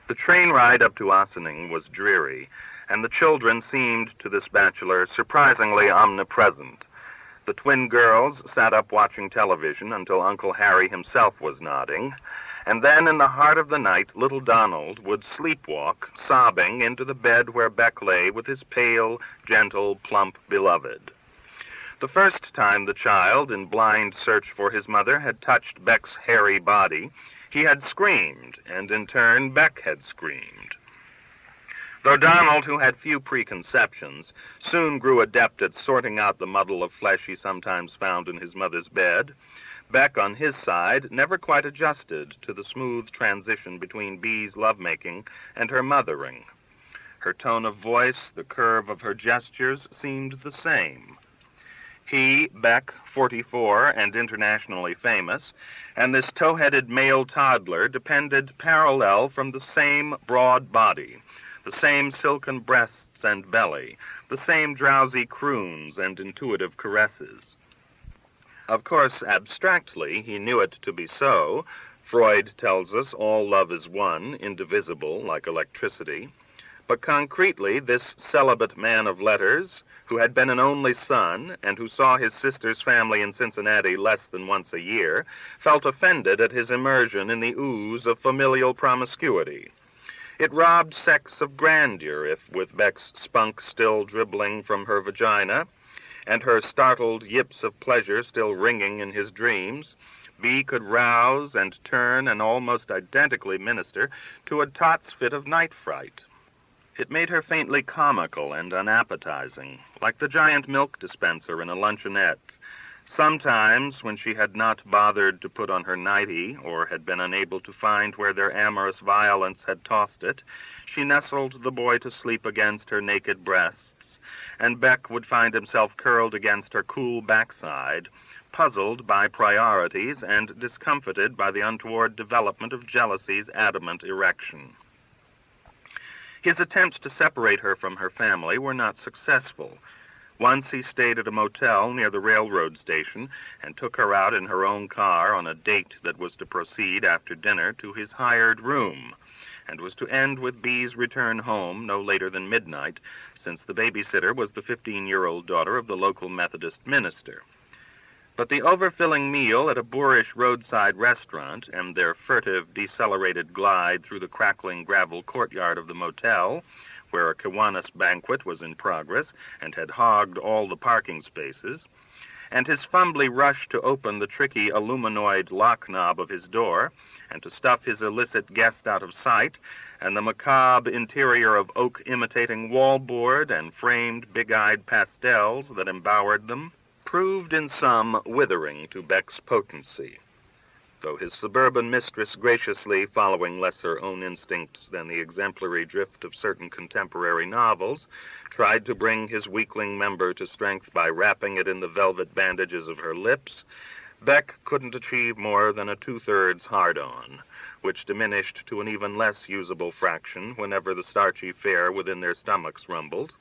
The train ride up to Ossining was dreary, and the children seemed to this bachelor surprisingly omnipresent. The twin girls sat up watching television until Uncle Harry himself was nodding, and then in the heart of the night little Donald would sleepwalk, sobbing, into the bed where Bech lay with his pale, gentle, plump beloved. The first time the child, in blind search for his mother, had touched Bech's hairy body, he had screamed, and in turn Bech had screamed. Though Donald, who had few preconceptions, soon grew adept at sorting out the muddle of flesh he sometimes found in his mother's bed, Bech, on his side, never quite adjusted to the smooth transition between Bee's lovemaking and her mothering. Her tone of voice, the curve of her gestures, seemed the same. He, Bech, 44 and internationally famous, and this tow-headed male toddler depended parallel from the same broad body, the same silken breasts and belly, the same drowsy croons and intuitive caresses. Of course, abstractly, he knew it to be so. Freud tells us all love is one, indivisible, like electricity. But concretely, this celibate man of letters, who had been an only son and who saw his sister's family in Cincinnati less than once a year, felt offended at his immersion in the ooze of familial promiscuity. It robbed sex of grandeur if, with Bech's spunk still dribbling from her vagina, and her startled yips of pleasure still ringing in his dreams, Bee could rouse and turn and almost identically minister to a tot's fit of night fright. It made her faintly comical and unappetizing, like the giant milk dispenser in a luncheonette. Sometimes, when she had not bothered to put on her nightie, or had been unable to find where their amorous violence had tossed it, she nestled the boy to sleep against her naked breasts, and Bech would find himself curled against her cool backside, puzzled by priorities and discomfited by the untoward development of jealousy's adamant erection. His attempts to separate her from her family were not successful. Once he stayed at a motel near the railroad station and took her out in her own car on a date that was to proceed after dinner to his hired room, and was to end with Bee's return home no later than midnight, since the babysitter was the 15-year-old daughter of the local Methodist minister. But the overfilling meal at a boorish roadside restaurant and their furtive, decelerated glide through the crackling gravel courtyard of the motel, where a Kiwanis banquet was in progress and had hogged all the parking spaces, and his fumbly rush to open the tricky aluminoid lock knob of his door and to stuff his illicit guest out of sight, and the macabre interior of oak-imitating wallboard and framed big-eyed pastels that embowered them, proved in sum withering to Bech's potency. Though his suburban mistress, graciously following less her own instincts than the exemplary drift of certain contemporary novels, tried to bring his weakling member to strength by wrapping it in the velvet bandages of her lips, Bech couldn't achieve more than a 2/3 hard-on, which diminished to an even less usable fraction whenever the starchy fare within their stomachs rumbled,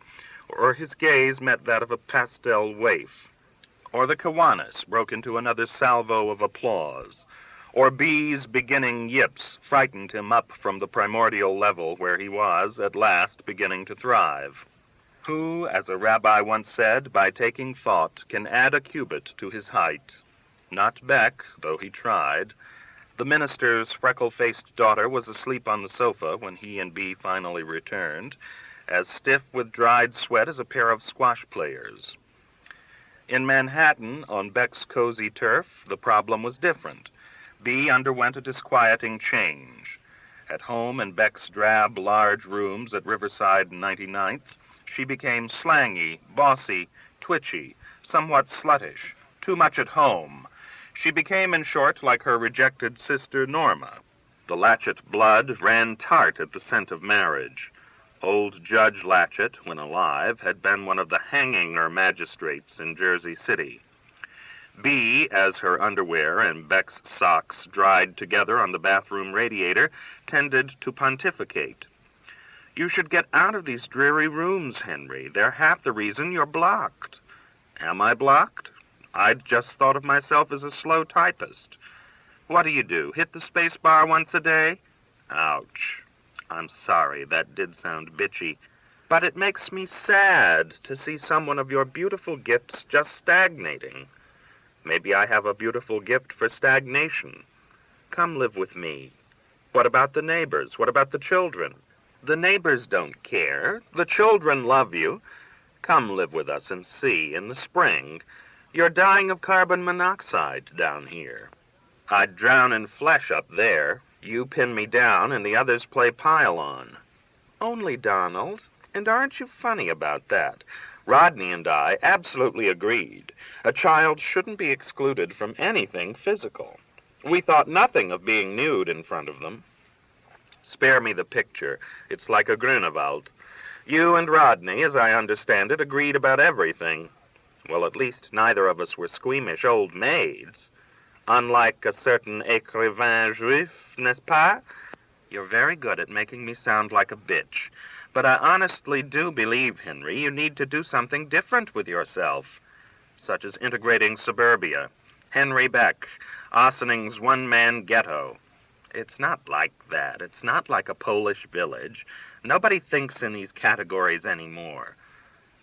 or his gaze met that of a pastel waif, or the Kiwanis broke into another salvo of applause, or Bee's beginning yips frightened him up from the primordial level where he was, at last, beginning to thrive. Who, as a rabbi once said, by taking thought, can add a cubit to his height? Not Bech, though he tried. The minister's freckle-faced daughter was asleep on the sofa when he and Bee finally returned, as stiff with dried sweat as a pair of squash players. In Manhattan, on Bech's cozy turf, the problem was different. Bee underwent a disquieting change. At home in Bech's drab, large rooms at Riverside 99th, she became slangy, bossy, twitchy, somewhat sluttish, too much at home. She became, in short, like her rejected sister Norma. The Latchet blood ran tart at the scent of marriage. Old Judge Latchet, when alive, had been one of the hanginger magistrates in Jersey City. Bee, as her underwear and Bech's socks dried together on the bathroom radiator, tended to pontificate. "You should get out of these dreary rooms, Henry. They're half the reason you're blocked." "Am I blocked? I'd just thought of myself as a slow typist." "What do? Hit the space bar once a day?" "Ouch." I'm sorry, that did sound bitchy, but it makes me sad to see someone of your beautiful gifts just stagnating. Maybe I have a beautiful gift for stagnation. Come live with me. What about the neighbors? What about the children? The neighbors don't care. The children love you. Come live with us and see, in the spring. You're dying of carbon monoxide down here. I'd drown in flesh up there. You pin me down and the others play pile-on. Only Donald. And aren't you funny about that? Rodney and I absolutely agreed. A child shouldn't be excluded from anything physical. We thought nothing of being nude in front of them. Spare me the picture. It's like a Grunewald. You and Rodney, as I understand it, agreed about everything. Well, at least neither of us were squeamish old maids. Unlike a certain écrivain juif, n'est-ce pas? You're very good at making me sound like a bitch. But I honestly do believe, Henry, you need to do something different with yourself, such as integrating suburbia. Henry Bech, Ossinings's one-man ghetto. It's not like that. It's not like a Polish village. Nobody thinks in these categories anymore.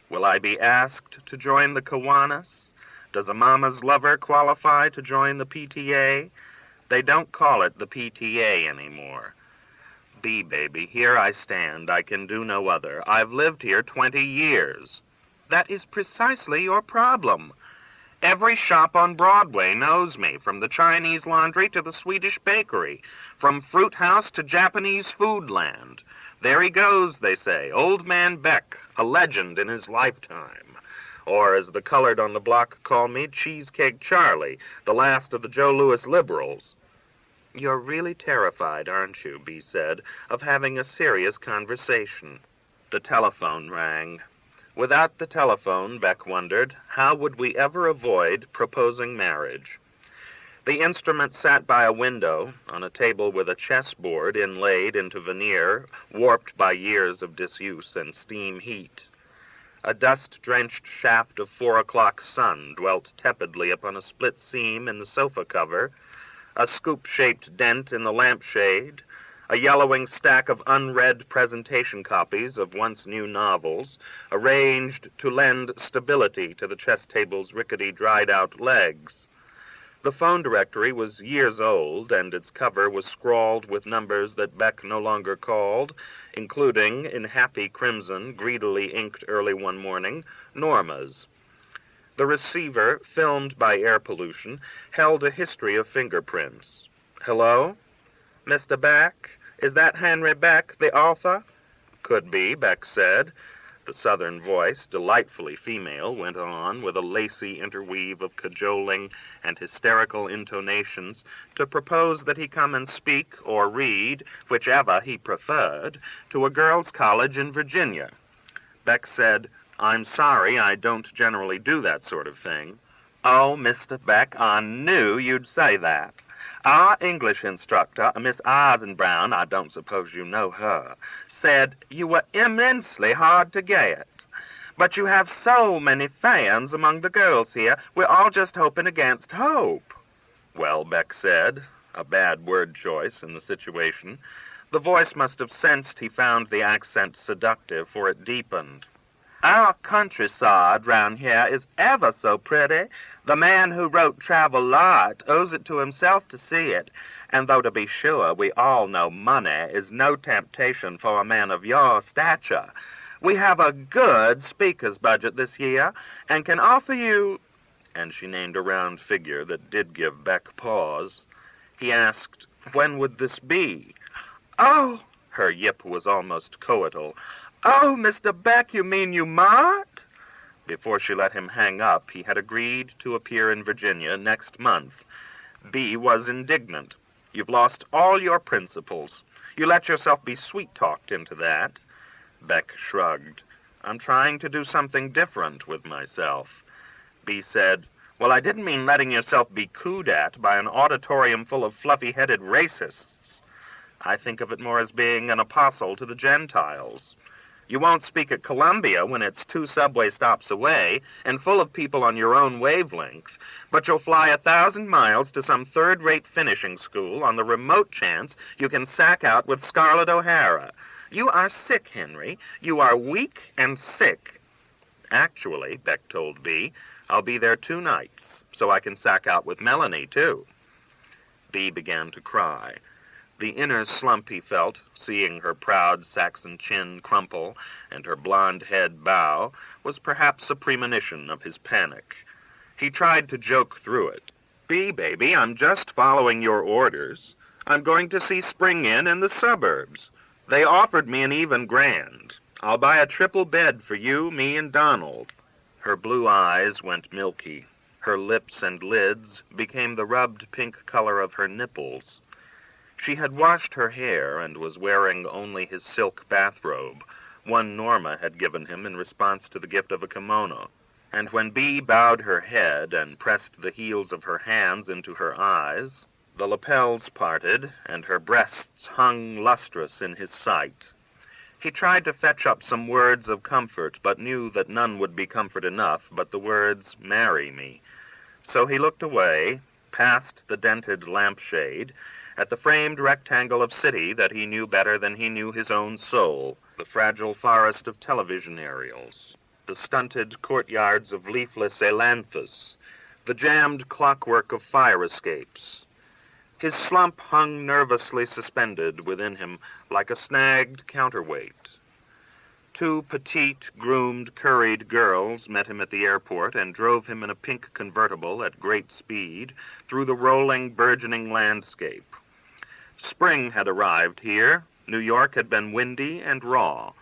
Will I be asked to join the Kiwanis? Does a mama's lover qualify to join the PTA? They don't call it the PTA anymore. Baby, here I stand. I can do no other. I've lived here 20 years. That is precisely your problem. Every shop on Broadway knows me, from the Chinese laundry to the Swedish bakery, from fruit house to Japanese foodland. There he goes, they say, Old Man Bech, a legend in his lifetime. Or, as the colored on the block call me, Cheesecake Charlie, the last of the Joe Louis liberals. You're really terrified, aren't you, Bee said, of having a serious conversation. The telephone rang. Without the telephone, Bech wondered, how would we ever avoid proposing marriage? The instrument sat by a window, on a table with a chessboard inlaid into veneer, warped by years of disuse and steam heat. A dust-drenched shaft of 4 o'clock sun dwelt tepidly upon a split seam in the sofa cover, a scoop-shaped dent in the lampshade, a yellowing stack of unread presentation copies of once-new novels, arranged to lend stability to the chess table's rickety, dried-out legs. The phone directory was years old, and its cover was scrawled with numbers that Bech no longer called, including, in happy crimson, greedily inked early one morning, Norma's. The receiver, filmed by air pollution, held a history of fingerprints. Hello? Mr. Bech? Is that Henry Bech, the author? Could be, Bech said. The southern voice, delightfully female, went on with a lacy interweave of cajoling and hysterical intonations to propose that he come and speak or read, whichever he preferred, to a girls' college in Virginia. Bech said, I'm sorry, I don't generally do that sort of thing. Oh, Mr. Bech, I knew you'd say that. Our English instructor, Miss Eisenbrown, I don't suppose you know her, said you were immensely hard to get. But you have so many fans among the girls here, we're all just hoping against hope. Well, Bech said, a bad word choice in the situation. The voice must have sensed he found the accent seductive, for it deepened. Our countryside round here is ever so pretty. The man who wrote Travel Light owes it to himself to see it, and though to be sure we all know money is no temptation for a man of your stature, we have a good speaker's budget this year, and can offer you... And she named a round figure that did give Bech pause. He asked, when would this be? Oh, her yip was almost coital. Oh, Mr. Bech, you mean you might? Before she let him hang up, he had agreed to appear in Virginia next month. Bee was indignant. You've lost all your principles. You let yourself be sweet-talked into that. Bech shrugged. I'm trying to do something different with myself. Bee said, well, I didn't mean letting yourself be cooed at by an auditorium full of fluffy-headed racists. I think of it more as being an apostle to the Gentiles. You won't speak at Columbia when it's 2 subway stops away and full of people on your own wavelength, but you'll fly 1,000 miles to some third-rate finishing school on the remote chance you can sack out with Scarlett O'Hara. You are sick, Henry. You are weak and sick. Actually, Bech told Bea, I'll be there 2 nights, so I can sack out with Melanie, too. Bea began to cry. The inner slump he felt, seeing her proud Saxon chin crumple and her blonde head bow, was perhaps a premonition of his panic. He tried to joke through it. Bea, baby, I'm just following your orders. I'm going to see Spring Inn in the suburbs. They offered me an even grand. I'll buy a triple bed for you, me, and Donald. Her blue eyes went milky. Her lips and lids became the rubbed pink color of her nipples. She had washed her hair and was wearing only his silk bathrobe, one Norma had given him in response to the gift of a kimono. And when Bea bowed her head and pressed the heels of her hands into her eyes, the lapels parted and her breasts hung lustrous in his sight. He tried to fetch up some words of comfort, but knew that none would be comfort enough but the words, "Marry me." So he looked away, past the dented lampshade, at the framed rectangle of city that he knew better than he knew his own soul, the fragile forest of television aerials, the stunted courtyards of leafless ailanthus, the jammed clockwork of fire escapes. His slump hung nervously suspended within him like a snagged counterweight. 2 petite, groomed, curried girls met him at the airport and drove him in a pink convertible at great speed through the rolling, burgeoning landscape. Spring had arrived here. New York had been windy and raw.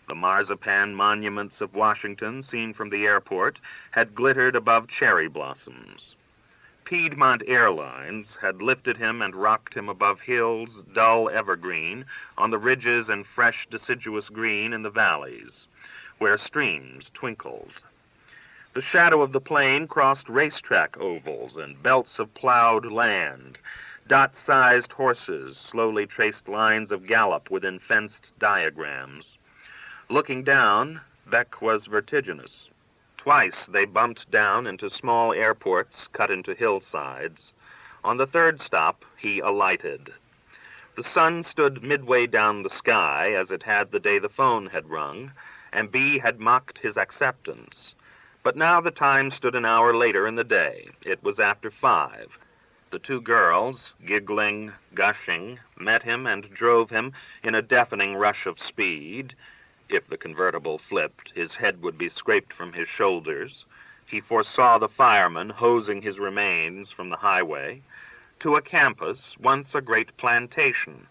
The marzipan monuments of Washington, seen from the airport, had glittered above cherry blossoms. Piedmont Airlines had lifted him and rocked him above hills, dull evergreen, on the ridges and fresh deciduous green in the valleys, where streams twinkled. The shadow of the plane crossed racetrack ovals and belts of plowed land. Dot-sized horses slowly traced lines of gallop within fenced diagrams. Looking down, Bech was vertiginous. Twice they bumped down into small airports cut into hillsides. On the 3rd stop, he alighted. The sun stood midway down the sky, as it had the day the phone had rung, and Bea had mocked his acceptance. But now the time stood an hour later in the day. It was after 5. The 2 girls, giggling, gushing, met him and drove him in a deafening rush of speed. If the convertible flipped, his head would be scraped from his shoulders. He foresaw the firemen hosing his remains from the highway to a campus, once a great plantation.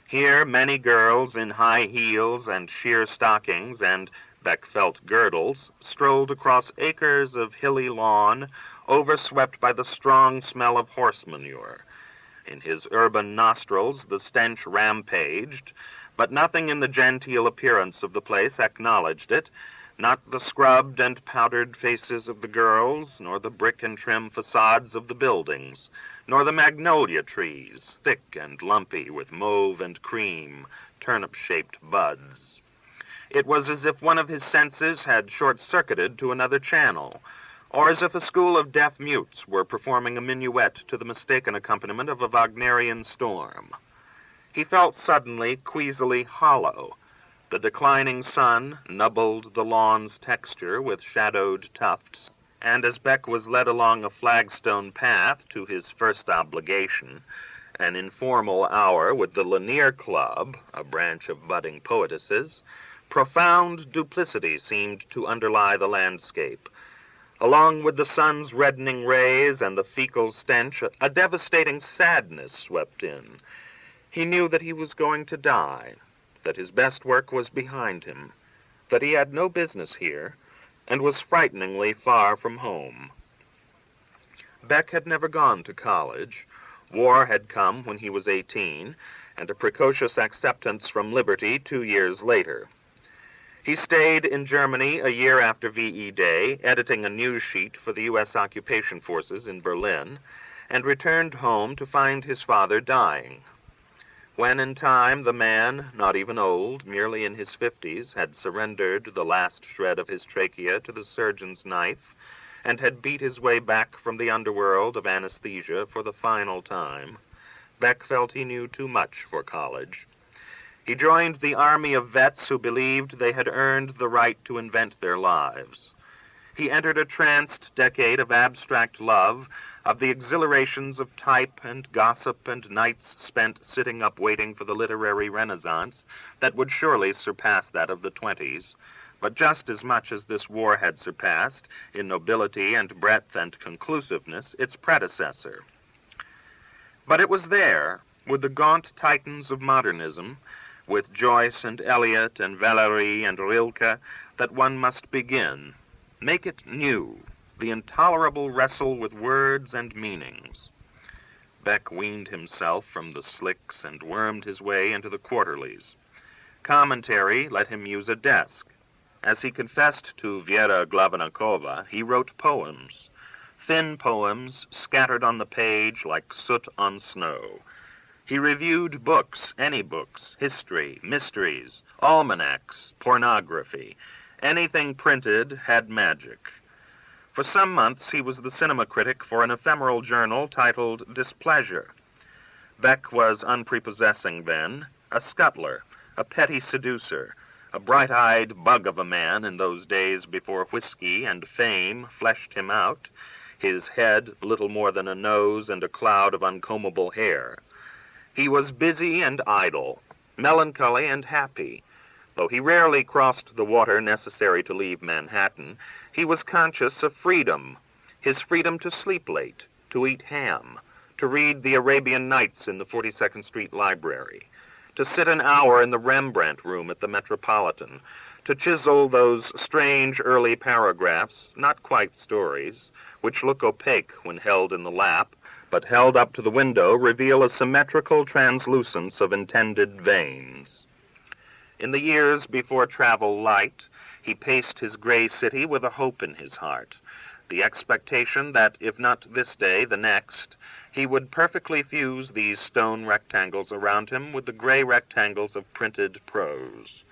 Here many girls in high heels and sheer stockings and, Bech felt, girdles, strolled across acres of hilly lawn, overswept by the strong smell of horse manure. In his urban nostrils the stench rampaged, but nothing in the genteel appearance of the place acknowledged it, not the scrubbed and powdered faces of the girls, nor the brick and trim facades of the buildings, nor the magnolia trees, thick and lumpy with mauve and cream, turnip-shaped buds. It was as if one of his senses had short-circuited to another channel, or as if a school of deaf mutes were performing a minuet to the mistaken accompaniment of a Wagnerian storm. He felt suddenly, queasily hollow. The declining sun nubbled the lawn's texture with shadowed tufts, and as Bech was led along a flagstone path to his first obligation, an informal hour with the Lanier Club, a branch of budding poetesses, profound duplicity seemed to underlie the landscape. Along with the sun's reddening rays and the fecal stench, a devastating sadness swept in. He knew that he was going to die, that his best work was behind him, that he had no business here, and was frighteningly far from home. Bech had never gone to college. War had come when he was 18, and a precocious acceptance from liberty 2 years later. He stayed in Germany a year after VE Day, editing a news sheet for the U.S. occupation forces in Berlin, and returned home to find his father dying. When in time the man, not even old, merely in his 50s, had surrendered the last shred of his trachea to the surgeon's knife, and had beat his way back from the underworld of anesthesia for the final time, Bech felt he knew too much for college. He joined the army of vets who believed they had earned the right to invent their lives. He entered a tranced decade of abstract love, of the exhilarations of type and gossip and nights spent sitting up waiting for the literary renaissance that would surely surpass that of the 20s, but just as much as this war had surpassed, in nobility and breadth and conclusiveness, its predecessor. But it was there, with the gaunt titans of modernism, with Joyce and Eliot and Valéry and Rilke, that one must begin. Make it new, the intolerable wrestle with words and meanings. Bech weaned himself from the slicks and wormed his way into the quarterlies. Commentary let him use a desk. As he confessed to Vera Glavenakova, he wrote poems, thin poems scattered on the page like soot on snow. He reviewed books, any books, history, mysteries, almanacs, pornography. Anything printed had magic. For some months he was the cinema critic for an ephemeral journal titled Displeasure. Bech was unprepossessing then, a scuttler, a petty seducer, a bright-eyed bug of a man in those days before whiskey and fame fleshed him out, his head little more than a nose and a cloud of uncombable hair. He was busy and idle, melancholy and happy. Though he rarely crossed the water necessary to leave Manhattan, he was conscious of freedom, his freedom to sleep late, to eat ham, to read the Arabian Nights in the 42nd Street Library, to sit an hour in the Rembrandt room at the Metropolitan, to chisel those strange early paragraphs, not quite stories, which look opaque when held in the lap, but held up to the window reveal a symmetrical translucence of intended veins. In the years before travel light, he paced his gray city with a hope in his heart, the expectation that, if not this day, the next, he would perfectly fuse these stone rectangles around him with the gray rectangles of printed prose.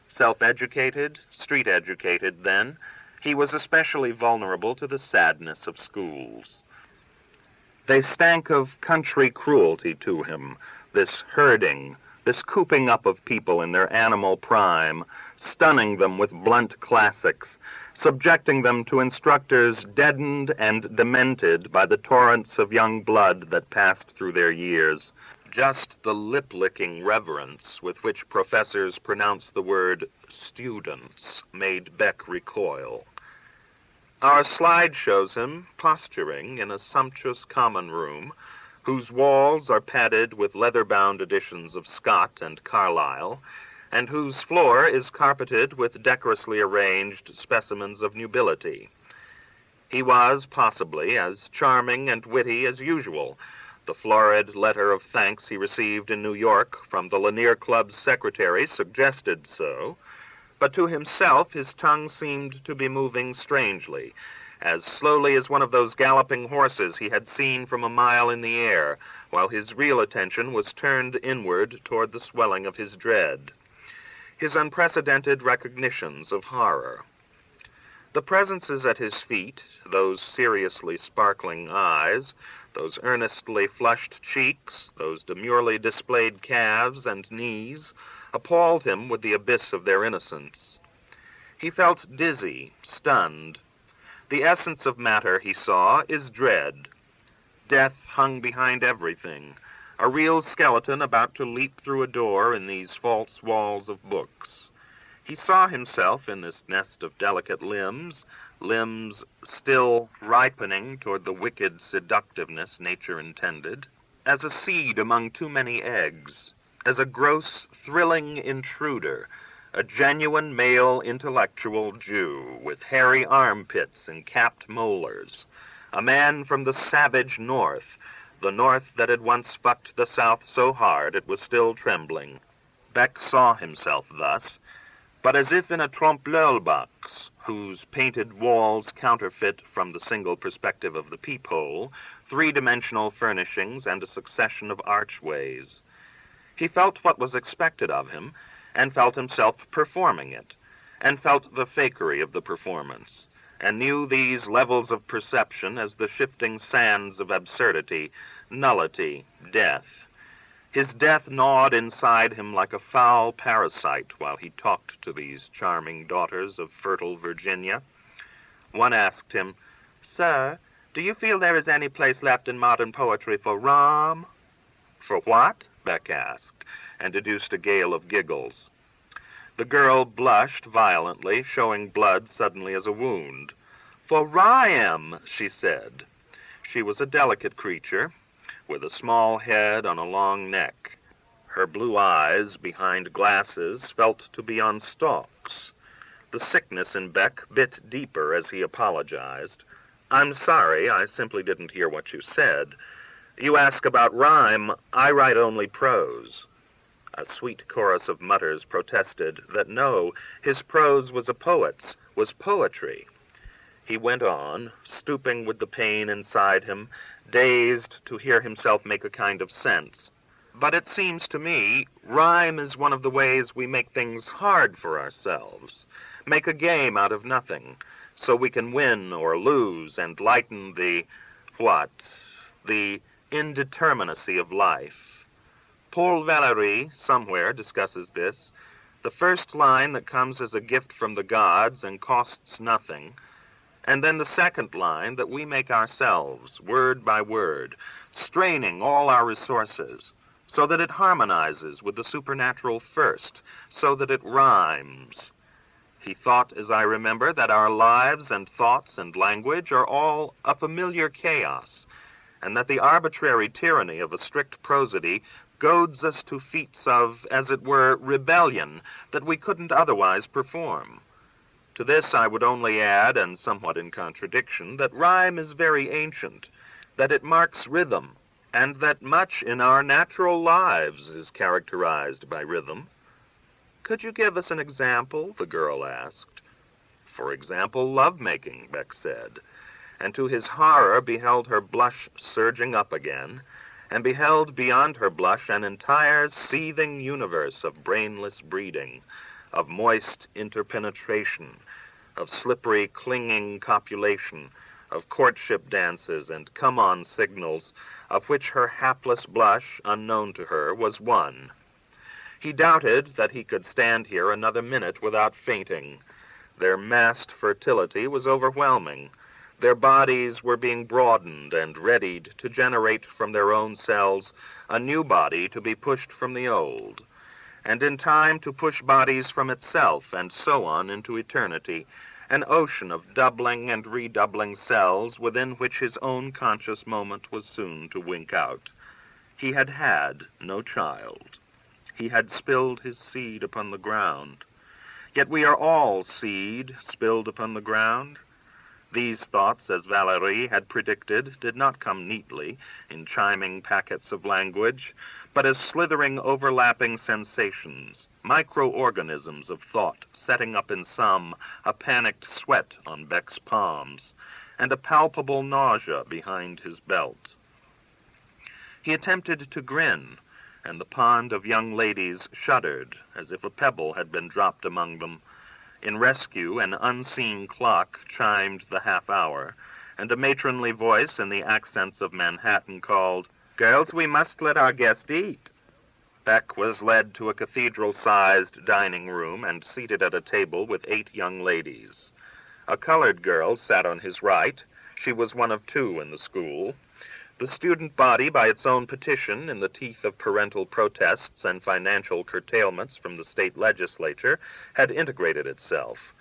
Self-educated, street-educated then, he was especially vulnerable to the sadness of schools. They stank of country cruelty to him, this herding, this cooping up of people in their animal prime, stunning them with blunt classics, subjecting them to instructors deadened and demented by the torrents of young blood that passed through their years. Just the lip-licking reverence with which professors pronounced the word students made Bech recoil. Our slide shows him posturing in a sumptuous common room, whose walls are padded with leather-bound editions of Scott and Carlyle, and whose floor is carpeted with decorously arranged specimens of nubility. He was, possibly, as charming and witty as usual. The florid letter of thanks he received in New York from the Lanier Club's secretary suggested so, but to himself his tongue seemed to be moving strangely, as slowly as one of those galloping horses he had seen from a mile in the air, while his real attention was turned inward toward the swelling of his dread, his unprecedented recognitions of horror. The presences at his feet, those seriously sparkling eyes, those earnestly flushed cheeks, those demurely displayed calves and knees, appalled him with the abyss of their innocence. He felt dizzy, stunned. The essence of matter, he saw, is dread. Death hung behind everything, a real skeleton about to leap through a door in these false walls of books. He saw himself in this nest of delicate limbs, limbs still ripening toward the wicked seductiveness nature intended, as a seed among too many eggs, as a gross, thrilling intruder, a genuine male intellectual Jew with hairy armpits and capped molars, a man from the savage North, the North that had once fucked the South so hard it was still trembling. Bech saw himself thus, but as if in a trompe-l'oeil box, whose painted walls counterfeit from the single perspective of the peephole, three-dimensional furnishings and a succession of archways. He felt what was expected of him, and felt himself performing it, and felt the fakery of the performance, and knew these levels of perception as the shifting sands of absurdity, nullity, death. His death gnawed inside him like a foul parasite while he talked to these charming daughters of fertile Virginia. One asked him, "Sir, do you feel there is any place left in modern poetry for rum?" "For what?" Bech asked, and deduced a gale of giggles. The girl blushed violently, showing blood suddenly as a wound. "For rhyme," she said. She was a delicate creature, with a small head on a long neck. Her blue eyes, behind glasses, felt to be on stalks. The sickness in Bech bit deeper as he apologized. "I'm sorry, I simply didn't hear what you said. You ask about rhyme. I write only prose." A sweet chorus of mutters protested that no, his prose was a poet's, was poetry. He went on, stooping with the pain inside him, dazed to hear himself make a kind of sense. "But it seems to me, rhyme is one of the ways we make things hard for ourselves, make a game out of nothing, so we can win or lose and lighten the indeterminacy of life. Paul Valéry, somewhere, discusses this. The first line that comes as a gift from the gods and costs nothing, and then the second line that we make ourselves, word by word, straining all our resources, so that it harmonizes with the supernatural first, so that it rhymes. He thought, as I remember, that our lives and thoughts and language are all a familiar chaos, and that the arbitrary tyranny of a strict prosody goads us to feats of, as it were, rebellion that we couldn't otherwise perform. To this I would only add, and somewhat in contradiction, that rhyme is very ancient, that it marks rhythm, and that much in our natural lives is characterized by rhythm." "Could you give us an example?" the girl asked. "For example, love-making," Bech said, and to his horror beheld her blush surging up again, and beheld beyond her blush an entire seething universe of brainless breeding, of moist interpenetration, of slippery, clinging copulation, of courtship dances and come-on signals, of which her hapless blush, unknown to her, was one. He doubted that he could stand here another minute without fainting. Their massed fertility was overwhelming. Their bodies were being broadened and readied to generate from their own cells a new body to be pushed from the old, and in time to push bodies from itself, and so on into eternity, an ocean of doubling and redoubling cells within which his own conscious moment was soon to wink out. He had had no child. He had spilled his seed upon the ground. Yet we are all seed spilled upon the ground. These thoughts, as Valéry had predicted, did not come neatly in chiming packets of language, but as slithering, overlapping sensations, microorganisms of thought setting up in some a panicked sweat on Bech's palms, and a palpable nausea behind his belt. He attempted to grin, and the pond of young ladies shuddered as if a pebble had been dropped among them. In rescue, an unseen clock chimed the half-hour, and a matronly voice in the accents of Manhattan called, "Girls, we must let our guest eat." Bech was led to a cathedral-sized dining room and seated at a table with 8 young ladies. A colored girl sat on his right. She was one of 2 in the school. The student body, by its own petition, in the teeth of parental protests and financial curtailments from the state legislature, had integrated itself.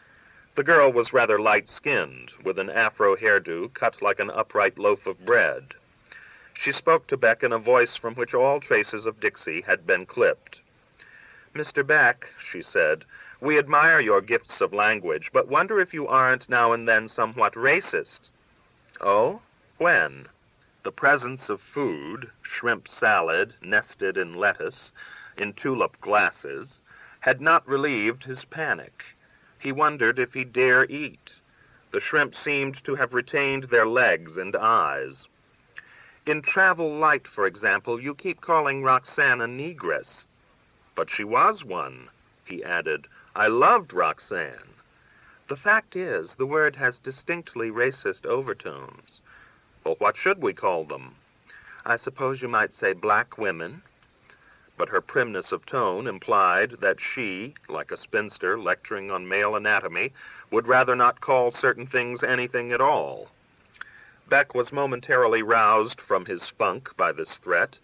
The girl was rather light-skinned, with an afro hairdo cut like an upright loaf of bread. She spoke to Bech in a voice from which all traces of Dixie had been clipped. "Mr. Bech," she said, "we admire your gifts of language, but wonder if you aren't now and then somewhat racist." "Oh? When?" The presence of food, shrimp salad nested in lettuce, in tulip glasses, had not relieved his panic. He wondered if he dare eat. The shrimp seemed to have retained their legs and eyes. "In Travel Light, for example, you keep calling Roxanne a negress." But she was one, he added. I loved Roxanne. The fact is, the word has distinctly racist overtones. Well, what should we call them? I suppose you might say black women. But her primness of tone implied that she, like a spinster lecturing on male anatomy, would rather not call certain things anything at all. Bech was momentarily roused from his funk by this threat,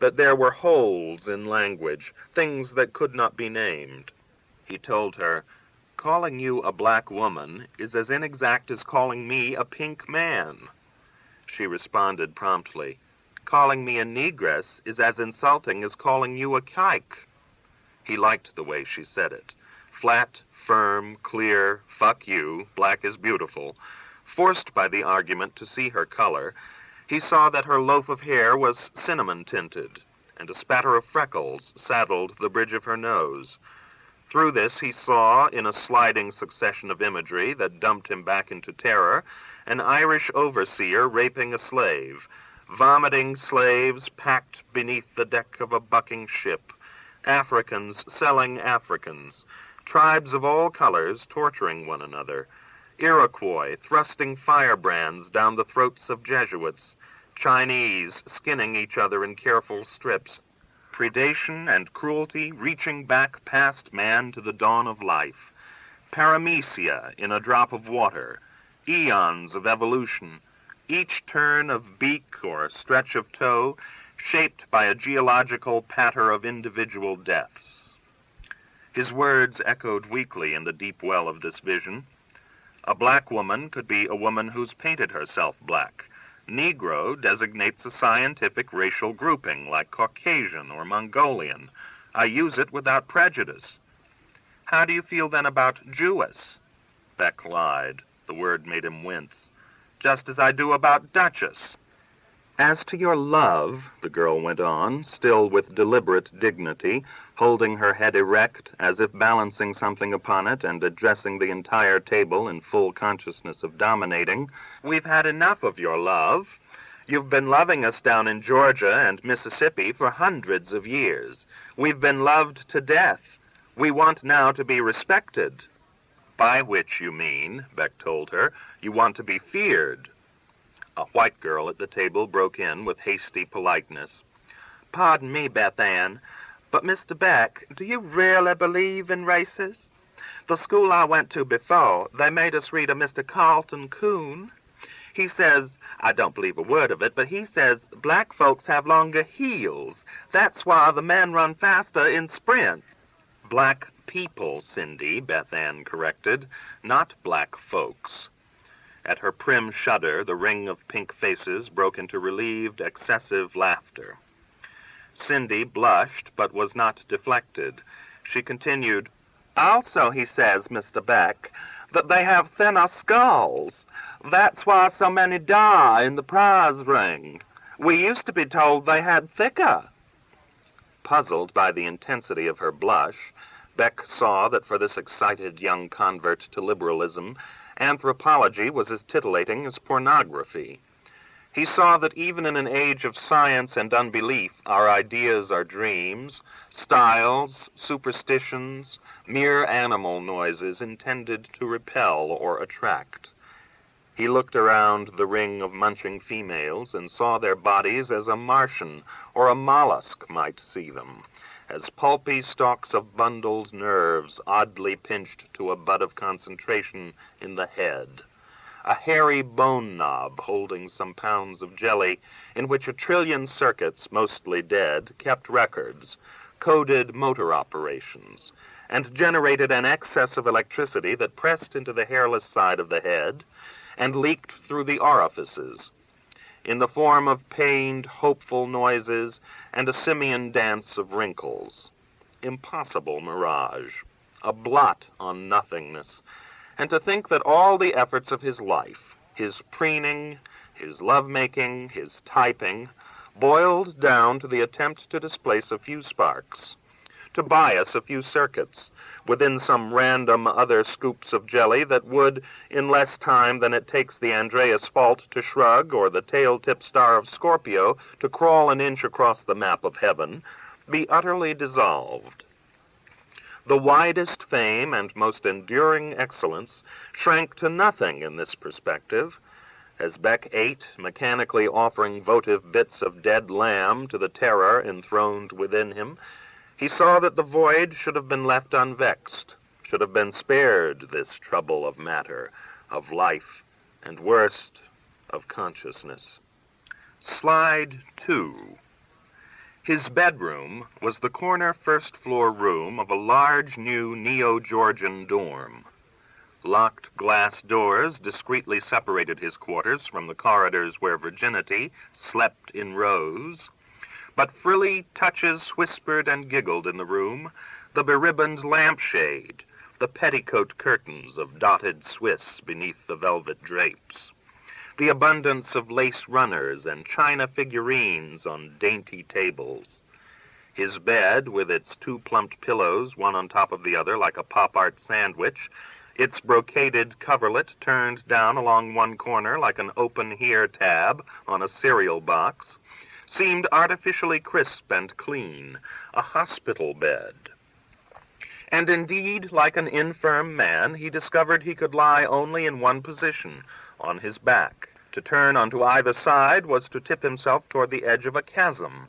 that there were holes in language, things that could not be named. He told her, calling you a black woman is as inexact as calling me a pink man. She responded promptly, calling me a negress is as insulting as calling you a kike. He liked the way she said it. Flat, firm, clear, fuck you, black is beautiful. Forced by the argument to see her color, he saw that her loaf of hair was cinnamon-tinted, and a spatter of freckles saddled the bridge of her nose. Through this he saw, in a sliding succession of imagery that dumped him back into terror, an Irish overseer raping a slave, vomiting slaves packed beneath the deck of a bucking ship, Africans selling Africans, tribes of all colors torturing one another, Iroquois thrusting firebrands down the throats of Jesuits, Chinese skinning each other in careful strips, predation and cruelty reaching back past man to the dawn of life, paramecia in a drop of water, eons of evolution, each turn of beak or stretch of toe shaped by a geological patter of individual deaths. His words echoed weakly in the deep well of this vision. A black woman could be a woman who's painted herself black. Negro designates a scientific racial grouping, like Caucasian or Mongolian. I use it without prejudice. How do you feel then about Jewess? Bech lied. The word made him wince. Just as I do about Duchess. As to your love, the girl went on, still with deliberate dignity, holding her head erect as if balancing something upon it and addressing the entire table in full consciousness of dominating, we've had enough of your love. You've been loving us down in Georgia and Mississippi for hundreds of years. We've been loved to death. We want now to be respected. By which you mean, Bech told her, you want to be feared. A white girl at the table broke in with hasty politeness. Pardon me, Beth Ann, but Mr. Bech, do you really believe in races? The school I went to before, they made us read a Mr. Carlton Coon. He says, I don't believe a word of it, but he says black folks have longer heels. That's why the men run faster in sprints. Black people, Cindy, Beth Ann corrected, not black folks. At her prim shudder, the ring of pink faces broke into relieved, excessive laughter. Cindy blushed, but was not deflected. She continued, Also, he says, Mr. Bech, that they have thinner skulls. That's why so many die in the prize ring. We used to be told they had thicker. Puzzled by the intensity of her blush, Bech saw that for this excited young convert to liberalism, anthropology was as titillating as pornography. He saw that even in an age of science and unbelief, our ideas are dreams, styles, superstitions, mere animal noises intended to repel or attract. He looked around the ring of munching females and saw their bodies as a Martian or a mollusk might see them, as pulpy stalks of bundled nerves oddly pinched to a bud of concentration in the head, a hairy bone knob holding some pounds of jelly in which 1 trillion circuits, mostly dead, kept records, coded motor operations, and generated an excess of electricity that pressed into the hairless side of the head and leaked through the orifices, in the form of pained, hopeful noises and a simian dance of wrinkles. Impossible mirage, a blot on nothingness, and to think that all the efforts of his life, his preening, his love-making, his typing, boiled down to the attempt to displace a few sparks, to bias a few circuits, within some random other scoops of jelly that would, in less time than it takes the Andreas Fault to shrug or the tail-tip star of Scorpio to crawl an inch across the map of heaven, be utterly dissolved. The widest fame and most enduring excellence shrank to nothing in this perspective. As Bech ate, mechanically offering votive bits of dead lamb to the terror enthroned within him, he saw that the void should have been left unvexed, should have been spared this trouble of matter, of life, and worst, of consciousness. Slide 2. His bedroom was the corner first-floor room of a large new Neo-Georgian dorm. Locked glass doors discreetly separated his quarters from the corridors where virginity slept in rows, but frilly touches whispered and giggled in the room, the beribboned lampshade, the petticoat curtains of dotted Swiss beneath the velvet drapes, the abundance of lace runners and china figurines on dainty tables. His bed, with its 2 plumped pillows, one on top of the other like a pop art sandwich, its brocaded coverlet turned down along one corner like an open here tab on a cereal box, seemed artificially crisp and clean, a hospital bed. And indeed, like an infirm man, he discovered he could lie only in one position, on his back. To turn onto either side was to tip himself toward the edge of a chasm,